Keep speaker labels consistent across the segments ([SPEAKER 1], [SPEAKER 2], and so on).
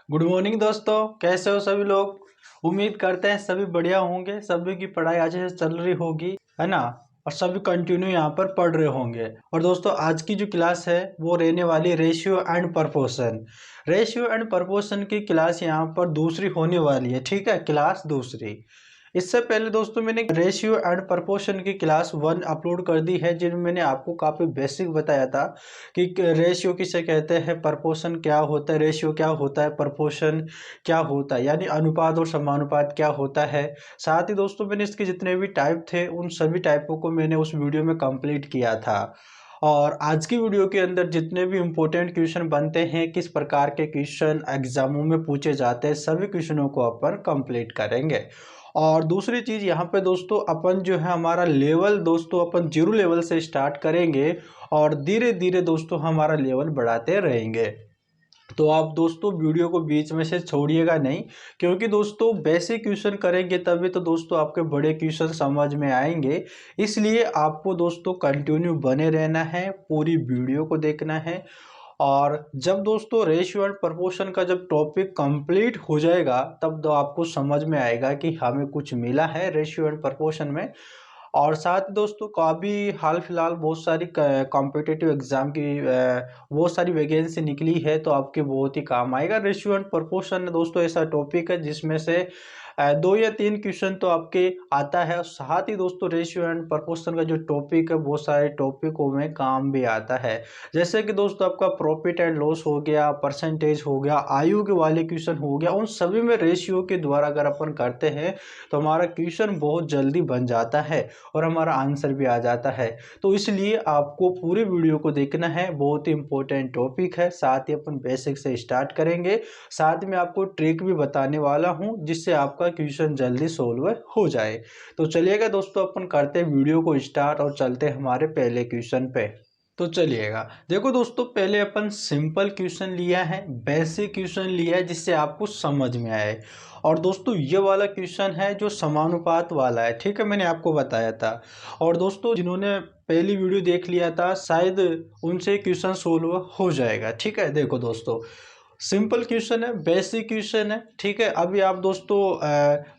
[SPEAKER 1] Good morning दोस्तों, कैसे हो सभी लोग। उम्मीद करते हैं सभी बढ़िया होंगे। सभी की पढ़ाई अच्छे से चल रही होगी, है ना। और सभी कंटिन्यू यहाँ पर पढ़ रहे होंगे। और दोस्तों आज की जो क्लास है वो रहने वाली ratio and proportion. Ratio and proportion की क्लास यहाँ पर दूसरी होने वाली है, ठीक है, क्लास दूसरी। इससे पहले दोस्तों मैंने रेशियो एंड प्रपोर्शन की क्लास 1 अपलोड कर दी है, जिनमें मैंने आपको काफ़ी बेसिक बताया था कि रेशियो किसे कहते हैं, प्रपोर्शन क्या होता है, रेशियो क्या होता है, प्रपोर्शन क्या होता है, यानी अनुपात और समानुपात क्या होता है। साथ ही दोस्तों मैंने इसके जितने भी टाइप थे उन सभी टाइपों को मैंने उस वीडियो में कंप्लीट किया था। और आज की वीडियो के अंदर जितने भी इम्पोर्टेंट क्वेश्चन बनते हैं, किस प्रकार के क्वेश्चन एग्जामों में पूछे जाते हैं, सभी क्वेश्चनों को अपन कंप्लीट करेंगे। और दूसरी चीज़ यहाँ पे दोस्तों अपन जो है हमारा लेवल दोस्तों अपन 0 लेवल से स्टार्ट करेंगे और धीरे धीरे दोस्तों हमारा लेवल बढ़ाते रहेंगे। तो आप दोस्तों वीडियो को बीच में से छोड़िएगा नहीं, क्योंकि दोस्तों बेसिक क्वेश्चन करेंगे तभी तो दोस्तों आपके बड़े क्वेश्चन समझ में आएंगे। इसलिए आपको दोस्तों कंटिन्यू बने रहना है, पूरी वीडियो को देखना है। और जब दोस्तों रेशियो एंड प्रपोर्शन का जब टॉपिक कंप्लीट हो जाएगा तब तो आपको समझ में आएगा कि हमें कुछ मिला है रेशियो एंड प्रपोर्शन में। और साथ ही दोस्तों अभी हाल फिलहाल बहुत सारी कॉम्पिटिटिव एग्जाम की बहुत सारी वैकेंसी निकली है, तो आपके बहुत ही काम आएगा। रेशियो एंड प्रोपोर्शन दोस्तों ऐसा टॉपिक है जिसमें से 2 या 3 क्वेश्चन तो आपके आता है। और साथ ही दोस्तों रेशियो एंड प्रोपोर्शन का जो टॉपिक है बहुत सारे टॉपिकों में काम भी आता है। जैसे कि दोस्तों आपका प्रॉफिट एंड लॉस हो गया, परसेंटेज हो गया, आयु के वाले क्वेश्चन हो गया, उन सभी में रेशियो के द्वारा अगर अपन करते हैं तो हमारा क्वेश्चन बहुत जल्दी बन जाता है और हमारा आंसर भी आ जाता है। तो इसलिए आपको पूरी वीडियो को देखना है, बहुत ही इंपॉर्टेंट टॉपिक है। साथ ही अपन बेसिक से स्टार्ट करेंगे, साथ में आपको ट्रिक भी बताने वाला हूं जिससे आपका क्वेश्चन जल्दी सोल्व हो जाए। तो चलिएगा दोस्तों अपन करते हैं वीडियो को स्टार्ट और चलते हैं हमारे पहले क्वेश्चन पे। तो चलिएगा देखो दोस्तों, पहले अपन सिंपल क्वेश्चन लिया है, बेसिक क्वेश्चन लिया है जिससे आपको समझ में आए। और दोस्तों ये वाला क्वेश्चन है जो समानुपात वाला है, ठीक है, मैंने आपको बताया था। और दोस्तों जिन्होंने पहली वीडियो देख लिया था शायद उनसे क्वेश्चन सोल्व हो जाएगा। ठीक है, देखो दोस्तों सिंपल क्वेश्चन है, बेसिक क्वेश्चन है, ठीक है। अभी आप दोस्तों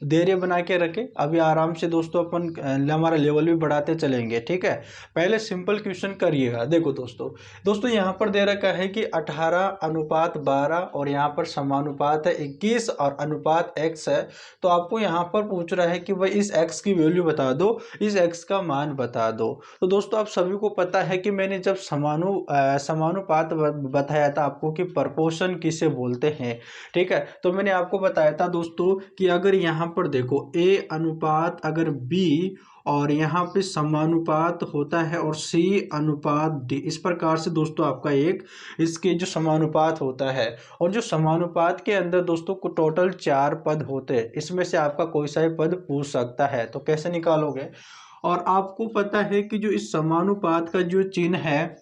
[SPEAKER 1] धैर्य बना के रखें, अभी आराम से दोस्तों अपन हमारा लेवल भी बढ़ाते चलेंगे, ठीक है। पहले सिंपल क्वेश्चन करिएगा। देखो दोस्तों यहाँ पर दे रखा है कि 18:12 और यहाँ पर समानुपात है 21 और अनुपात x है। तो आपको यहाँ पर पूछ रहा है कि भाई इस x की वैल्यू बता दो, इस x का मान बता दो। तो दोस्तों आप सभी को पता है कि मैंने जब समानुपात बताया था आपको कि प्रपोर्शन किसे बोलते हैं, ठीक है। तो मैंने आपको बताया था दोस्तों कि अगर यहाँ पर देखो a अनुपात अगर b और यहाँ पे समानुपात होता है और c अनुपात d, इस प्रकार से दोस्तों आपका एक इसके जो समानुपात होता है। और जो समानुपात के अंदर दोस्तों को टोटल 4 पद होते हैं, इसमें से आपका कोई सा भी पद पूछ सकता है। तो कैसे निकालोगे। और आपको पता है कि जो इस समानुपात का जो चिन्ह है,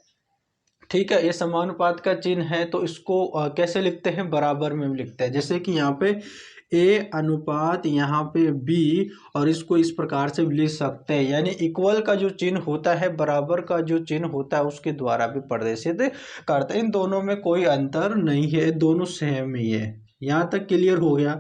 [SPEAKER 1] ठीक है, ये समानुपात का चिन्ह है तो इसको कैसे लिखते हैं, बराबर में लिखते हैं। जैसे कि यहाँ पे a अनुपात यहाँ पे b, और इसको इस प्रकार से भी लिख सकते हैं, यानी इक्वल का जो चिन्ह होता है, बराबर का जो चिन्ह होता है उसके द्वारा भी प्रदर्शित करते हैं। इन दोनों में कोई अंतर नहीं है, दोनों सेम ही है। यहाँ तक क्लियर हो गया।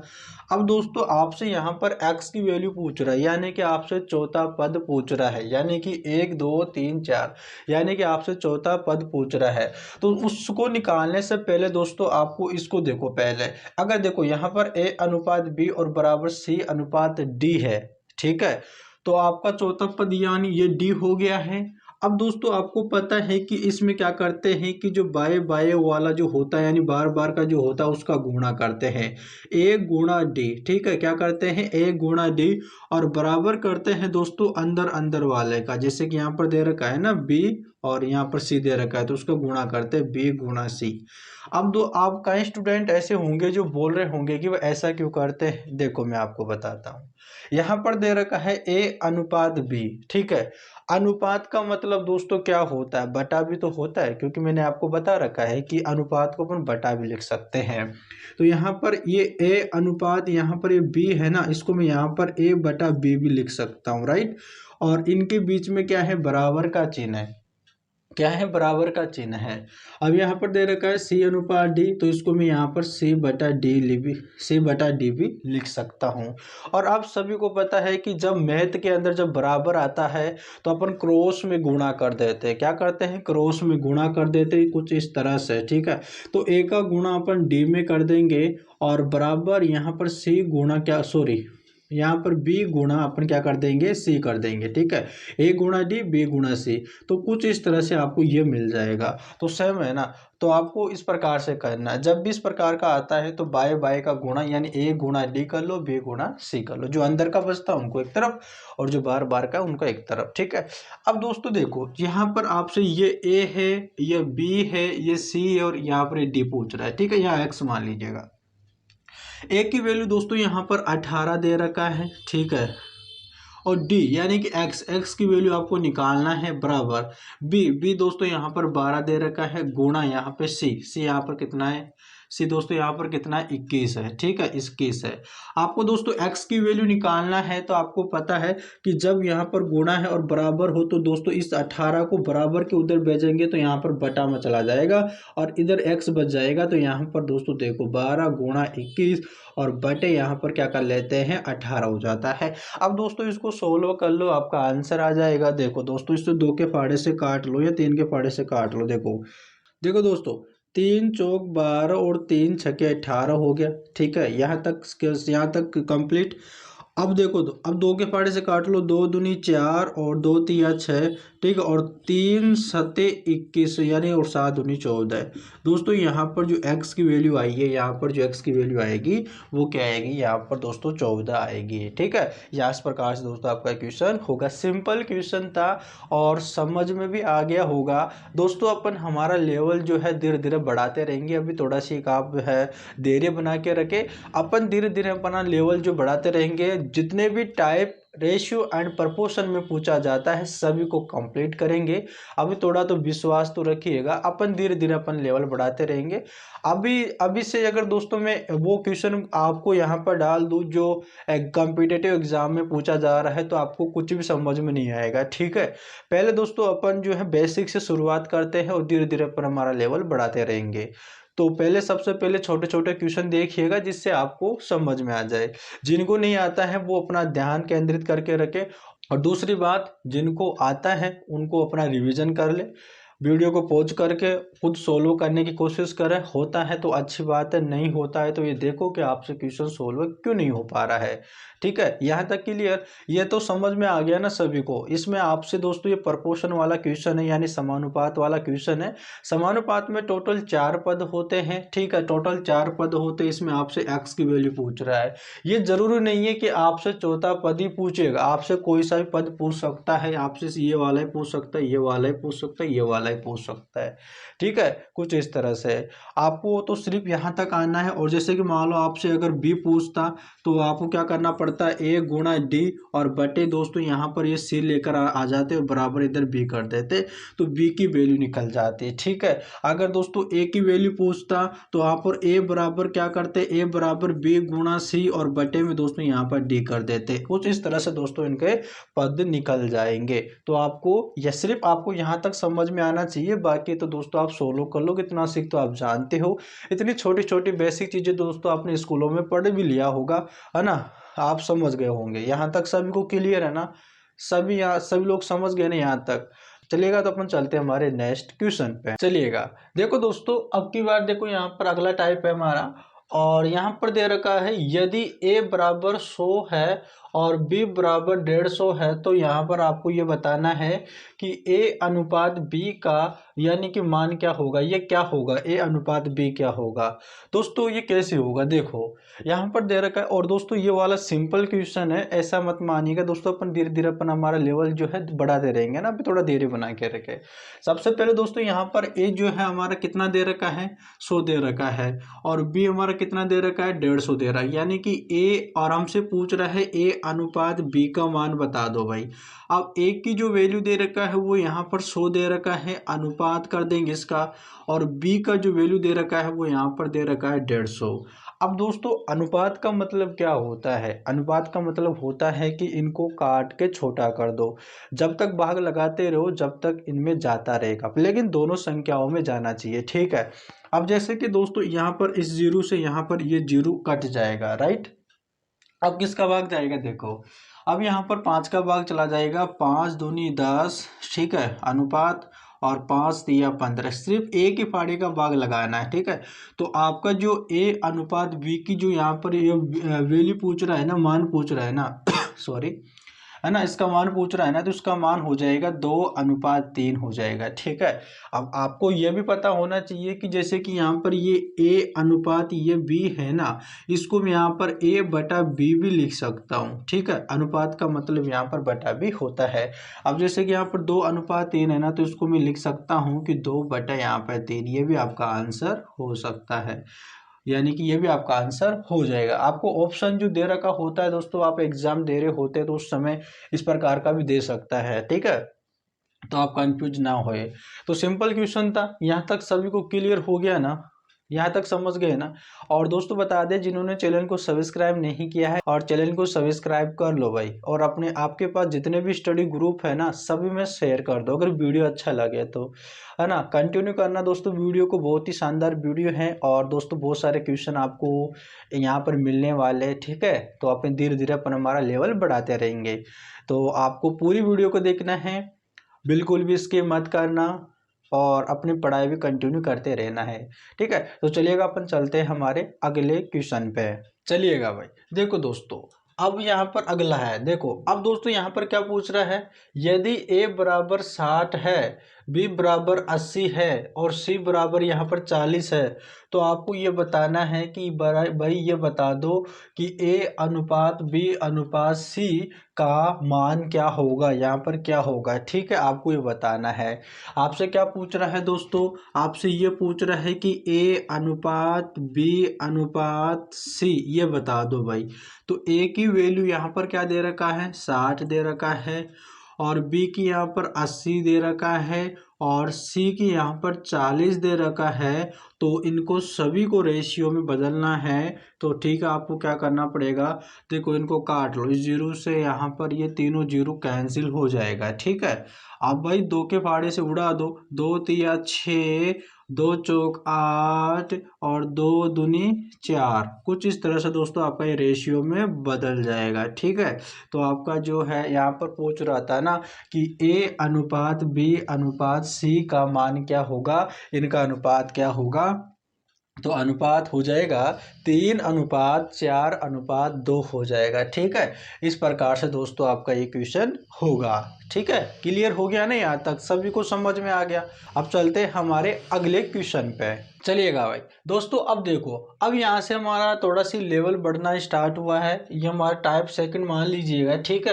[SPEAKER 1] अब दोस्तों आपसे यहाँ पर x की वैल्यू पूछ रहा है, यानी कि आपसे चौथा पद पूछ रहा है, यानी कि 1 2 3 4, यानी कि आपसे चौथा पद पूछ रहा है। तो उसको निकालने से पहले दोस्तों आपको इसको देखो पहले। अगर देखो यहाँ पर a अनुपात b और बराबर c अनुपात d है, ठीक है। तो आपका चौथा पद यानी ये d हो गया है। अब दोस्तों आपको पता है कि इसमें क्या करते हैं कि जो बाय बाय वाला जो होता है, यानी बार बार का जो होता है उसका गुणा करते हैं, a गुणा d, ठीक है। क्या करते हैं, a गुणा d, और बराबर करते हैं दोस्तों अंदर अंदर वाले का। जैसे कि यहाँ पर दे रखा है ना b और यहाँ पर c दे रखा है, तो उसका गुणा करते हैं b गुणा c। अब दो आप कई स्टूडेंट ऐसे होंगे जो बोल रहे होंगे कि वो ऐसा क्यों करते हैं। देखो मैं आपको बताता हूँ। यहाँ पर दे रखा है a अनुपात b, ठीक है। अनुपात का मतलब दोस्तों क्या होता है, बटा भी तो होता है, क्योंकि मैंने आपको बता रखा है कि अनुपात को अपन बटा भी लिख सकते हैं। तो यहाँ पर ये a अनुपात, यहाँ पर ये b है ना, इसको मैं यहाँ पर a बटा b भी लिख सकता हूँ, राइट। और इनके बीच में क्या है, बराबर का चिन्ह है। क्या है, बराबर का चिन्ह है। अब यहाँ पर दे रखा है C अनुपात D, तो इसको मैं यहाँ पर C/D भी लिख सकता हूँ। और आप सभी को पता है कि जब मैथ के अंदर जब बराबर आता है तो अपन क्रॉस में गुणा कर देते हैं। क्या करते हैं, क्रॉस में गुणा कर देते हैं कुछ इस तरह से, ठीक है। तो A का गुणा अपन D में कर देंगे और बराबर यहाँ पर C गुणा यहाँ पर B गुणा अपन क्या कर देंगे, C कर देंगे, ठीक है। A गुणा D, B गुणा C, तो कुछ इस तरह से आपको ये मिल जाएगा। तो सेम है ना, तो आपको इस प्रकार से करना है। जब भी इस प्रकार का आता है तो बाय बाय का गुणा यानी A गुणा D कर लो, B गुणा C कर लो। जो अंदर का बचता है उनको एक तरफ और जो बार बार का उनका एक तरफ, ठीक है। अब दोस्तों देखो, यहाँ पर आपसे ये A है, ये B है, ये C है और यहाँ पर ये D पूछ रहा है, ठीक है। यहाँ X मान लीजिएगा। A की वैल्यू दोस्तों यहाँ पर 18 दे रखा है, ठीक है। और D यानी कि x की वैल्यू आपको निकालना है, बराबर B दोस्तों यहाँ पर 12 दे रखा है, गुणा यहाँ पे C यहाँ पर कितना है, C दोस्तों यहाँ पर कितना है, 21 है, ठीक है, 21 है। आपको दोस्तों x की वैल्यू निकालना है, तो आपको पता है कि जब यहाँ पर गुणा है और बराबर हो तो दोस्तों इस 18 को बराबर के उधर भेजेंगे तो यहाँ पर बटा में चला जाएगा और इधर x बच जाएगा। तो यहाँ पर दोस्तों देखो 12 गुणा 21 और बटे यहाँ पर क्या कर लेते हैं, 18 हो जाता है। अब दोस्तों इसको सोल्व कर लो, आपका आंसर आ जाएगा। देखो दोस्तों, इससे 2 के फाड़े से काट लो या 3 के फाड़े से काट लो। देखो दोस्तों, 3 चौक 12 और 3 छके 18 हो गया, ठीक है। यहाँ तक कंप्लीट। अब देखो अब 2 के फाड़े से काट लो, 2 दूनी 4 और 2 तिया 6, ठीक है। और 3 सते 21 यानी और 7 दूनी 14। दोस्तों यहाँ पर जो x की वैल्यू आई है, यहाँ पर जो x की वैल्यू आएगी वो क्या आएगी, यहाँ पर दोस्तों 14 आएगी, ठीक है। या इस प्रकार से दोस्तों आपका क्वेश्चन होगा। सिंपल क्वेश्चन था और समझ में भी आ गया होगा। दोस्तों अपन हमारा लेवल जो है धीरे धीरे बढ़ाते रहेंगे। अभी थोड़ा सी आप है धैर्य बना के रखे, अपन धीरे धीरे अपना लेवल जो बढ़ाते रहेंगे। जितने भी टाइप, रेशियो एंड प्रपोर्शन में पूछा जाता है सभी को कंप्लीट करेंगे। अभी थोड़ा तो विश्वास तो रखिएगा, अपन धीरे धीरे अपन लेवल बढ़ाते रहेंगे। अभी से अगर दोस्तों मैं वो क्वेश्चन आपको यहाँ पर डाल दूँ जो कॉम्पिटिटिव एग्जाम में पूछा जा रहा है तो आपको कुछ भी समझ में नहीं आएगा, ठीक है। पहले दोस्तों अपन जो है बेसिक से शुरुआत करते हैं और धीरे धीरे अपन हमारा लेवल बढ़ाते रहेंगे। तो पहले सबसे पहले छोटे छोटे क्वेश्चन देखिएगा जिससे आपको समझ में आ जाए। जिनको नहीं आता है वो अपना ध्यान केंद्रित करके रखे। और दूसरी बात, जिनको आता है उनको अपना रिवीजन कर ले, वीडियो को पॉज करके खुद सोल्व करने की कोशिश करें। होता है तो अच्छी बात है, नहीं होता है तो ये देखो कि आपसे क्वेश्चन सोल्व क्यों नहीं हो पा रहा है, ठीक है। यहाँ तक क्लियर, ये तो समझ में आ गया ना सभी को। इसमें आपसे दोस्तों ये प्रपोर्शन वाला क्वेश्चन है यानी समानुपात वाला क्वेश्चन है। समानुपात में टोटल 4 पद होते हैं, ठीक है। टोटल 4 पद होते हैं, इसमें आपसे x की वैल्यू पूछ रहा है। ये जरूरी नहीं है कि आपसे चौथा पद ही पूछेगा, आपसे कोई सा भी पद पूछ सकता है। आपसे ये वाला ही पूछ सकता है, ये वाला ही पूछ सकता है, ये वाला ही पूछ सकता है, ठीक है। कुछ इस तरह से आपको तो सिर्फ यहाँ तक आना है। और जैसे कि मान लो आपसे अगर b पूछता तो आपको क्या करना पड़ता है, a गुणा d और बटे दोस्तों यहाँ पर ये c लेकर आ जाते और बराबर इधर b कर देते तो b की वैल्यू निकल जाती है, ठीक है। अगर दोस्तों a की वैल्यू पूछता तो यहाँ पर a बराबर क्या करते, a बराबर b गुणा c और बटे में दोस्तों यहाँ पर d कर देते। कुछ इस तरह से दोस्तों इनके पद निकल जाएंगे। तो आपको यह सिर्फ आपको यहाँ तक समझ में आना चाहिए, बाकी तो दोस्तों आप सोलो कर लो। कितना सीख तो आप जानते हो। इतनी छोटी छोटी बेसिक चीजें दोस्तों आपने स्कूलों में पढ़ भी लिया होगा, है ना। आप समझ गए होंगे। यहाँ तक सभी को क्लियर है ना, सभी लोग समझ गए ना यहाँ तक। चलिएगा तो अपन चलते हैं हमारे नेक्स्ट क्वेश्चन पे। चलिएगा देखो दोस्तों, अब की बार देखो यहाँ पर अगला टाइप है हमारा। और यहाँ पर दे रखा है यदि a बराबर 100 है और b बराबर 150 है तो यहाँ पर आपको ये बताना है कि a अनुपात b का यानी कि मान क्या होगा। ये क्या होगा, a अनुपात b क्या होगा। दोस्तों ये कैसे होगा, देखो यहाँ पर दे रखा है। और दोस्तों ये वाला सिंपल क्वेश्चन है, ऐसा मत मानिएगा दोस्तों। अपन धीरे धीरे अपन हमारा लेवल जो है बढ़ाते रहेंगे ना, अभी थोड़ा धीरे बना के रखे। सबसे पहले दोस्तों यहाँ पर a जो है हमारा कितना दे रखा है, 100 दे रखा है। और b हमारा कितना दे रखा है, 150 दे रहा है। यानी कि a और हमसे पूछ रहा है a अनुपात b का मान बता दो भाई। अब a की जो वैल्यू दे रखा है वो यहाँ पर 100 दे रखा है, अनुपात कर देंगे इसका। और b का जो वैल्यू दे रखा है वो यहाँ पर दे रखा है 150। अब दोस्तों अनुपात का मतलब क्या होता है? अनुपात का मतलब होता है कि इनको काट के छोटा कर दो। जब तक भाग लगाते रहो जब तक इनमें जाता रहेगा, लेकिन दोनों संख्याओं में जाना चाहिए, ठीक है। अब जैसे कि दोस्तों यहाँ पर इस जीरो से यहाँ पर ये जीरो कट जाएगा, राइट। अब किसका भाग जाएगा देखो, अब यहाँ पर 5 का भाग चला जाएगा, 5 दूनी 10, ठीक है, अनुपात, और 5 तिया 15, सिर्फ एक ही फाड़े का भाग लगाना है, ठीक है। तो आपका जो ए अनुपात बी की जो यहाँ पर ये वैल्यू पूछ रहा है ना, मान पूछ रहा है ना सॉरी, है ना, इसका मान पूछ रहा है ना, तो इसका मान हो जाएगा 2:3 हो जाएगा, ठीक है। अब आपको यह भी पता होना चाहिए कि जैसे कि यहाँ पर ये a अनुपात ये b है ना, इसको मैं यहाँ पर a/b भी लिख सकता हूँ, ठीक है। अनुपात का मतलब यहाँ पर बटा b होता है। अब जैसे कि यहाँ पर 2:3 है ना, तो इसको मैं लिख सकता हूँ कि 2/3, ये भी आपका आंसर हो सकता है, यानी कि ये भी आपका आंसर हो जाएगा। आपको ऑप्शन जो दे रखा होता है दोस्तों, आप एग्जाम दे रहे होते हैं तो उस समय इस प्रकार का भी दे सकता है, ठीक है, तो आप कंफ्यूज ना होए। तो सिंपल क्वेश्चन था, यहाँ तक सभी को क्लियर हो गया ना, यहाँ तक समझ गए ना। और दोस्तों बता दें जिन्होंने चैनल को सब्सक्राइब नहीं किया है, और चैनल को सब्सक्राइब कर लो भाई, और अपने आपके पास जितने भी स्टडी ग्रुप है ना सभी में शेयर कर दो अगर वीडियो अच्छा लगे तो, है ना। कंटिन्यू करना दोस्तों वीडियो को, बहुत ही शानदार वीडियो है, और दोस्तों बहुत सारे क्वेश्चन आपको यहाँ पर मिलने वाले, ठीक है। तो अपन धीरे धीरे अपन हमारा लेवल बढ़ाते रहेंगे। तो आपको पूरी वीडियो को देखना है, बिल्कुल भी स्किप मत करना, और अपनी पढ़ाई भी कंटिन्यू करते रहना है, ठीक है। तो चलिएगा अपन चलते हैं हमारे अगले क्वेश्चन पे। चलिएगा भाई, देखो दोस्तों अब यहाँ पर अगला है, देखो अब दोस्तों यहाँ पर क्या पूछ रहा है, यदि a बराबर 60 है, b बराबर 80 है, और c बराबर यहाँ पर 40 है, तो आपको ये बताना है कि भाई ये बता दो कि a अनुपात b अनुपात c का मान क्या होगा, यहाँ पर क्या होगा, ठीक है, आपको ये बताना है। आपसे क्या पूछ रहा है दोस्तों, आपसे ये पूछ रहा है कि a अनुपात b अनुपात c ये बता दो भाई। तो a की वैल्यू यहाँ पर क्या दे रखा है, 60 दे रखा है, और b की यहाँ पर 80 दे रखा है, और c की यहाँ पर 40 दे रखा है। तो इनको सभी को रेशियो में बदलना है, तो ठीक है, आपको क्या करना पड़ेगा, देखो इनको काट लो, इस जीरो से यहाँ पर ये तीनों जीरो कैंसिल हो जाएगा, ठीक है। अब भाई 2 के फाड़े से उड़ा दो, 2 तिया 6, 2 चौक 8, और 2 दूनी 4, कुछ इस तरह से दोस्तों आपका ये रेशियो में बदल जाएगा, ठीक है। तो आपका जो है यहाँ पर पूछ रहा था ना कि a अनुपात b अनुपात c का मान क्या होगा, इनका अनुपात क्या होगा, तो अनुपात हो जाएगा 3:4:2 हो जाएगा, ठीक है। इस प्रकार से दोस्तों आपका ये क्वेश्चन होगा, ठीक है। क्लियर हो गया ना, यहाँ तक सभी को समझ में आ गया। अब चलते हैं हमारे अगले क्वेश्चन पे। चलिएगा भाई दोस्तों, अब देखो अब यहाँ से हमारा थोड़ा सी लेवल बढ़ना स्टार्ट हुआ है, ये हमारा टाइप सेकंड मान लीजिएगा, ठीक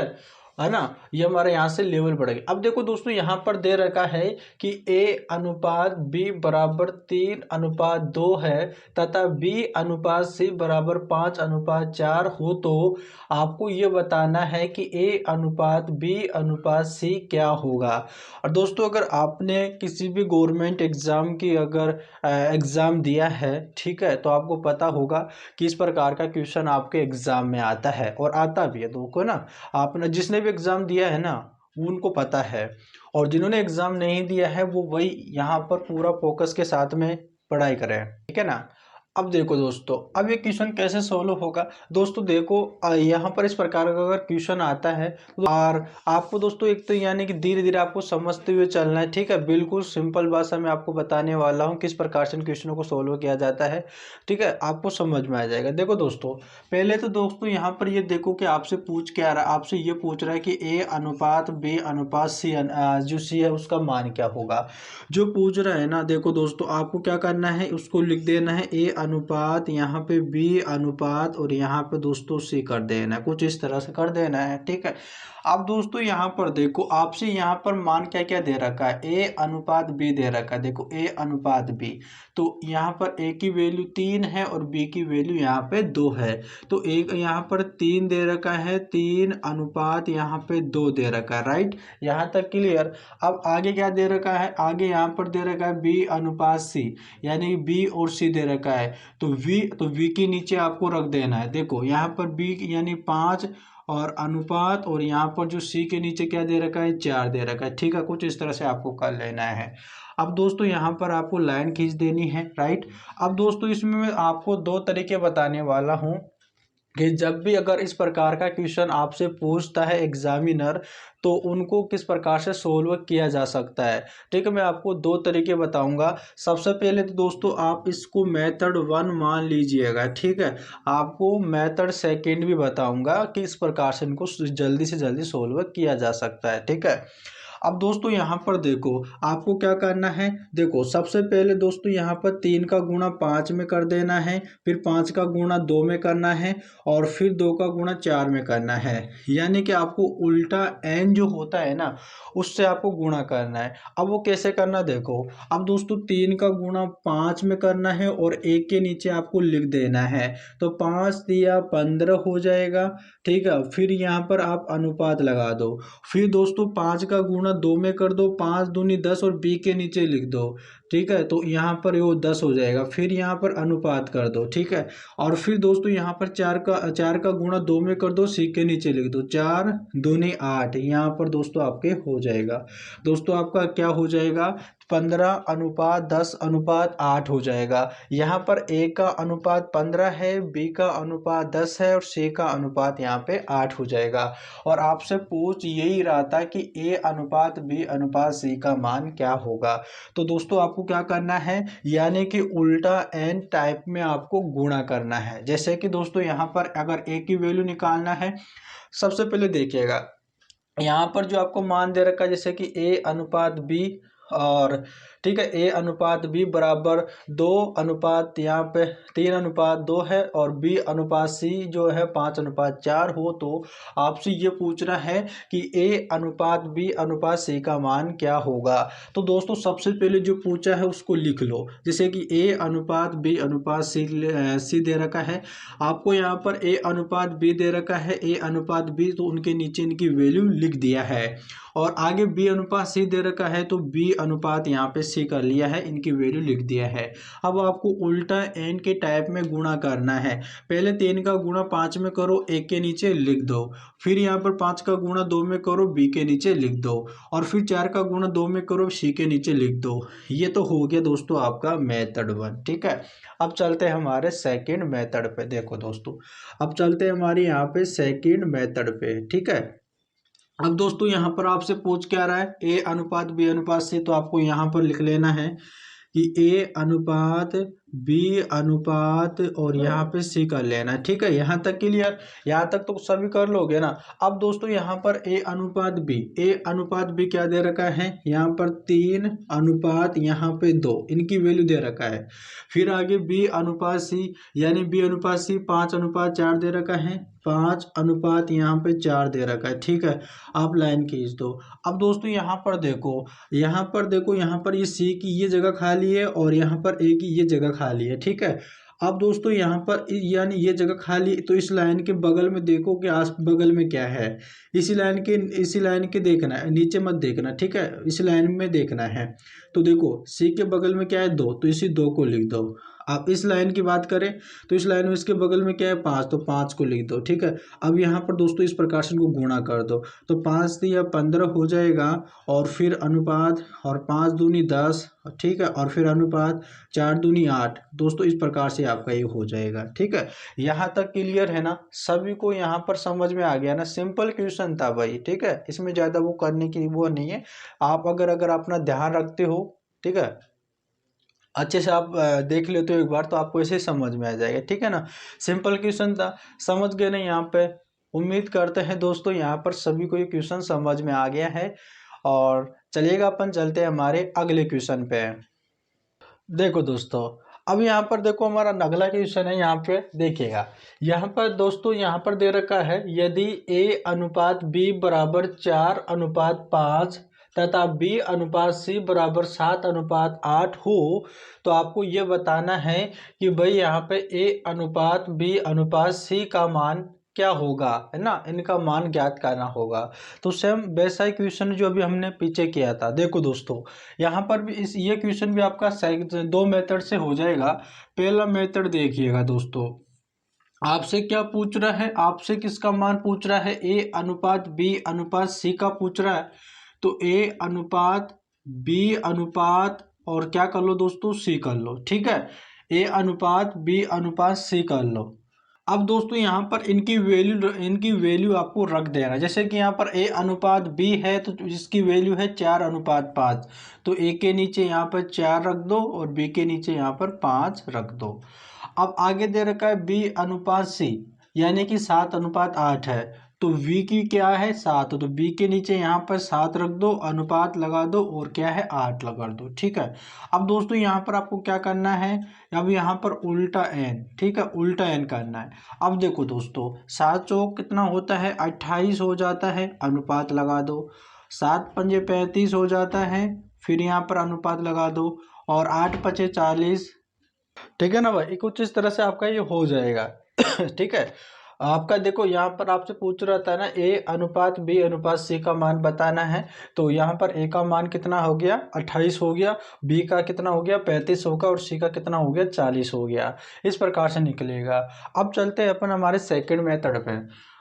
[SPEAKER 1] है ना, ये हमारे यहाँ से लेवल बढ़ गया। अब देखो दोस्तों यहाँ पर दे रखा है कि a अनुपात b बराबर 3:2 है, तथा b अनुपात c बराबर 5:4 हो, तो आपको ये बताना है कि a अनुपात b अनुपात c क्या होगा। और दोस्तों अगर आपने किसी भी गवर्नमेंट एग्जाम की अगर एग्जाम दिया है, ठीक है, तो आपको पता होगा कि इस प्रकार का क्वेश्चन आपके एग्जाम में आता है, और आता भी है दोस्तों ना। आपने जिसने भी एग्जाम दिया है ना उनको पता है, और जिन्होंने एग्जाम नहीं दिया है वो वही यहाँ पर पूरा फोकस के साथ में पढ़ाई करें, ठीक है ना। अब देखो दोस्तों, अब ये क्वेश्चन कैसे सोल्व होगा दोस्तों, देखो यहाँ पर इस प्रकार का अगर क्वेश्चन आता है तो और आपको दोस्तों एक तो यानी कि धीरे धीरे आपको समझते हुए चलना है, ठीक है। बिल्कुल सिंपल भाषा में आपको बताने वाला हूँ किस प्रकार से इन क्वेश्चनों को सोल्व किया जाता है, ठीक है, आपको समझ में आ जाएगा। देखो दोस्तों पहले तो दोस्तों यहाँ पर ये देखो कि आपसे पूछ क्या रहा है, आपसे ये पूछ रहा है कि a अनुपात b अनुपात c जो c है उसका मान क्या होगा, जो पूछ रहा है ना। देखो दोस्तों आपको क्या करना है, उसको लिख देना है a अनुपात, यहाँ पे b अनुपात, और यहाँ पे दोस्तों c कर देना है, कुछ इस तरह से कर देना है, ठीक है। अब दोस्तों यहाँ पर देखो आपसे यहाँ पर मान क्या क्या दे रखा है, a अनुपात b दे रखा है, देखो a अनुपात b, तो यहाँ पर a की वैल्यू 3 है और b की वैल्यू यहाँ पे 2 है, तो एक यहाँ पर 3 दे रखा है, 3 अनुपात यहाँ पे 2 दे रखा है, राइट, यहाँ तक क्लियर। अब आगे क्या दे रखा है, आगे यहाँ पर दे रखा है b अनुपात c, यानी b और c दे रखा है, तो v के नीचे आपको रख देना है। देखो यहाँ पर b यानी 5 और अनुपात, और यहाँ पर जो c के नीचे क्या दे रखा है, 4 दे रखा है। ठीक है, कुछ इस तरह से आपको कर लेना है। अब दोस्तों यहाँ पर आपको लाइन खींच देनी है, राइट। अब दोस्तों इसमें मैं आपको दो तरीके बताने वाला हूँ कि जब भी अगर इस प्रकार का क्वेश्चन आपसे पूछता है एग्जामिनर, तो उनको किस प्रकार से सोल्व किया जा सकता है। ठीक है, मैं आपको दो तरीके बताऊंगा। सबसे पहले तो दोस्तों आप इसको मेथड 1 मान लीजिएगा। ठीक है, आपको मेथड सेकंड भी बताऊंगा कि इस प्रकार से इनको जल्दी से जल्दी सोल्व किया जा सकता है। ठीक है, अब दोस्तों यहाँ पर देखो आपको क्या करना है। देखो सबसे पहले दोस्तों यहाँ पर 3 का गुणा 5 में कर देना है, फिर 5 का गुणा 2 में करना है, और फिर 2 का गुणा 4 में करना है। यानी कि आपको उल्टा n जो होता है ना, उससे आपको गुणा करना है। अब वो कैसे करना, देखो अब दोस्तों 3 का गुणा 5 में करना है और 1 के नीचे आपको लिख देना है। तो 5 दिया 15 हो जाएगा। ठीक है, फिर यहाँ पर आप अनुपात लगा दो। फिर दोस्तों 5 का गुणा 2 में कर दो, 5 दूनी 10 और b के नीचे लिख दो। ठीक है, तो यहाँ पर वो 10 हो जाएगा। फिर यहाँ पर अनुपात कर दो। ठीक है, और फिर दोस्तों यहाँ पर 4 का गुणा 2 में कर दो, c के नीचे लिख दो। 4 दूनी 8, यहाँ पर दोस्तों आपके हो जाएगा। दोस्तों आपका क्या हो जाएगा, 15 अनुपात 10 अनुपात 8 हो जाएगा। यहाँ पर a का अनुपात 15 है, b का अनुपात 10 है और c का अनुपात यहाँ पे 8 हो जाएगा। और आपसे पूछ यही रहा था कि a अनुपात b अनुपात c का मान क्या होगा। तो दोस्तों आपको क्या करना है, यानी कि उल्टा n टाइप में आपको गुणा करना है। जैसे कि दोस्तों यहाँ पर अगर a की वैल्यू निकालना है, सबसे पहले देखिएगा यहाँ पर जो आपको मान दे रखा है, जैसे कि a अनुपात b, और ठीक है a अनुपात b बराबर 2 अनुपात यहाँ पे 3 अनुपात 2 है, और b अनुपात c जो है 5 अनुपात 4 हो। तो आपसे ये पूछना है कि a अनुपात b अनुपात c का मान क्या होगा। तो दोस्तों सबसे पहले जो पूछा है उसको लिख लो। जैसे कि a अनुपात b अनुपात c दे रखा है, आपको यहाँ पर a अनुपात b दे रखा है, a अनुपात b, तो उनके नीचे इनकी वैल्यू लिख दिया है। और आगे b अनुपात c दे रखा है, तो b अनुपात यहाँ पे c कर लिया है, इनकी वैल्यू लिख दिया है। अब आपको उल्टा n के टाइप में गुणा करना है। पहले 3 का गुणा 5 में करो, 1 के नीचे लिख दो। फिर यहाँ पर 5 का गुणा 2 में करो, b के नीचे लिख दो। और फिर 4 का गुणा 2 में करो, c के नीचे लिख दो। ये तो हो गया दोस्तों आपका मेथड 1। ठीक है, अब चलते हैं हमारे सेकेंड मेथड पे। देखो दोस्तों अब चलते हैं हमारे यहाँ पे सेकेंड मेथड पे। ठीक है, अब दोस्तों यहाँ पर आपसे पूछ क्या रहा है, a अनुपात b अनुपात c, तो आपको यहाँ पर लिख लेना है कि a अनुपात b अनुपात और यहाँ पे c कर लेना है। ठीक है, यहाँ तक क्लियर, यहाँ तक तो सभी कर लोगे ना। अब दोस्तों यहाँ पर a अनुपात b क्या दे रखा है, यहाँ पर 3 अनुपात यहाँ पे 2, इनकी वैल्यू दे रखा है। फिर आगे b अनुपात c, यानी b अनुपात c 5 अनुपात 4 दे रखा है, 5 अनुपात यहाँ पे 4 दे रखा है। ठीक है, आप लाइन खींच दो। अब दोस्तों यहाँ पर देखो, यहाँ पर ये c की ये जगह खाली है और यहाँ पर a की ये जगह खाली है। ठीक है, अब दोस्तों यहाँ पर यानी ये जगह खाली, तो इस लाइन के बगल में देखो कि आस बगल में क्या है। इसी लाइन के देखना है, नीचे मत देखना। ठीक है, इस लाइन में देखना है। तो देखो c के बगल में क्या है, 2, तो इसी 2 को लिख दो। आप इस लाइन की बात करें तो इस लाइन में इसके बगल में क्या है, 5, तो 5 को लिख दो। ठीक है, अब यहाँ पर दोस्तों इस प्रकार से इनको गुणा कर दो, तो 5 दिया 15 हो जाएगा, और फिर अनुपात, और 5 दूनी 10, ठीक है, और फिर अनुपात 4 दूनी 8। दोस्तों इस प्रकार से आपका ये हो जाएगा। ठीक है, यहाँ तक क्लियर है ना, सभी को यहाँ पर समझ में आ गया ना। सिंपल क्वेश्चन था भाई। ठीक है, इसमें ज़्यादा वो करने की वो नहीं है। आप अगर अपना ध्यान रखते हो, ठीक है, अच्छे से आप देख लेते हो एक बार, तो आपको ऐसे समझ में आ जाएगा। ठीक है ना, सिंपल क्वेश्चन था, समझ गए ना यहाँ पे। उम्मीद करते हैं दोस्तों यहाँ पर सभी को ये क्वेश्चन समझ में आ गया है। और चलिएगा अपन चलते हैं हमारे अगले क्वेश्चन पे। देखो दोस्तों अब यहाँ पर देखो हमारा अगला क्वेश्चन है, यहाँ पे देखिएगा। यहाँ पर दोस्तों यहाँ पर दे रखा है, यदि a अनुपात b बराबर 4 अनुपात 5 तथा b अनुपात c बराबर 7 अनुपात 8 हो, तो आपको ये बताना है कि भाई यहाँ पे a अनुपात b अनुपात c का मान क्या होगा, है ना, इनका मान ज्ञात करना होगा। तो सेम वैसा ही क्वेश्चन जो अभी हमने पीछे किया था। देखो दोस्तों, यहाँ पर भी ये क्वेश्चन भी आपका दो मेथड से हो जाएगा। पहला मेथड देखिएगा दोस्तों, आपसे क्या पूछ रहा है, आपसे किसका मान पूछ रहा है, ए अनुपात बी अनुपात सी का पूछ रहा है। तो ए अनुपात बी अनुपात और क्या कर लो दोस्तों, सी कर लो, ठीक है। ए अनुपात बी अनुपात सी कर लो। अब दोस्तों यहाँ पर इनकी वैल्यू आपको रख देना। जैसे कि यहाँ पर ए अनुपात बी है तो इसकी वैल्यू है 4:5, तो ए के नीचे यहाँ पर 4 रख दो और बी के नीचे यहाँ पर 5 रख दो। अब आगे दे रखा है बी अनुपात सी, यानी कि 7:8 है, तो v की क्या है 7, तो b के नीचे यहाँ पर 7 रख दो, अनुपात लगा दो और क्या है 8 लगा दो, ठीक है। अब दोस्तों यहाँ पर आपको क्या करना है, अब यहाँ पर उल्टा n, ठीक है, उल्टा n करना है। अब देखो दोस्तों, 7 चौक कितना होता है 28 हो जाता है, अनुपात लगा दो। 7 पंजे 35 हो जाता है, फिर यहाँ पर अनुपात लगा दो, और 8 पचे 40, ठीक है ना भाई। कुछ इस तरह से आपका ये हो जाएगा। ठीक है। आपका देखो यहाँ पर आपसे पूछ रहा था ना, ए अनुपात बी अनुपात सी का मान बताना है। तो यहाँ पर ए का मान कितना हो गया 28 हो गया, बी का कितना हो गया 35 होगा, और सी का कितना हो गया 40 हो गया। इस प्रकार से निकलेगा। अब चलते हैं अपन हमारे सेकंड मेथड पे।